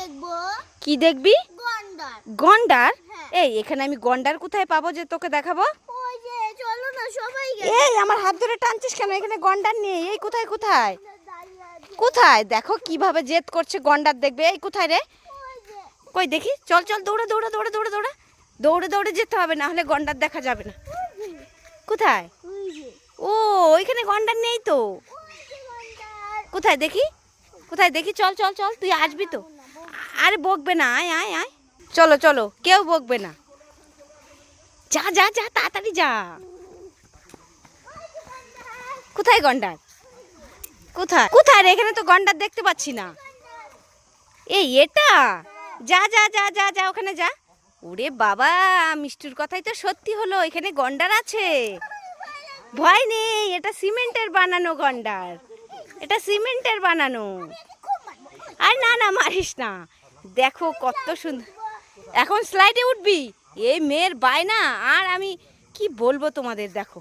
দেখবো। কি দেখবি? গন্ডার। গন্ডার? হ্যাঁ। এই এখানে আমি গন্ডার কোথায় পাবো যে তোকে দেখাবো? ওই যে চলো না সবাই এই আমার হাত ধরে টানছিস কেন? এখানে গন্ডার নেই। এই কোথায় কোথায় কোথায়? দেখো কিভাবে জেদ করছে, গন্ডার দেখবে। এই কোথায় রে? কই দেখি, চল চল, দৌড়া দৌড়া দৌড়া দৌড়া দৌড়া, দৌড়ে দৌড়ে যেতে হবে, না হলে গন্ডার দেখা যাবে না। কোথায়? ও ওইখানে গন্ডার নেই তো। কোথায় দেখি, কোথায় দেখি? চল চল চল, তুই আসবি তো? আরে বকবে না, আয় আয় আয়, চলো চলো, কেউ বকবে না। যা যা যা, তাড়াতাড়ি যা। কোথায় গন্ডার? কোথায় কোথায় রে? এখানে তো গন্ডার দেখতে পাচ্ছি না। এই এটা, যা যা যা যা যা, ওখানে যা। ওরে বাবা, মিষ্টির কথাই তো সত্যি হলো, এখানে গন্ডার আছে। ভয় নেই, এটা সিমেন্টের বানানো গন্ডার, এটা সিমেন্টের বানানো। আর না না, মারিস না। দেখো কত সুন্দর। এখন স্লাইডে উঠবি? এই মেয়ের বায়না, আর আমি কি বলবো তোমাদের, দেখো।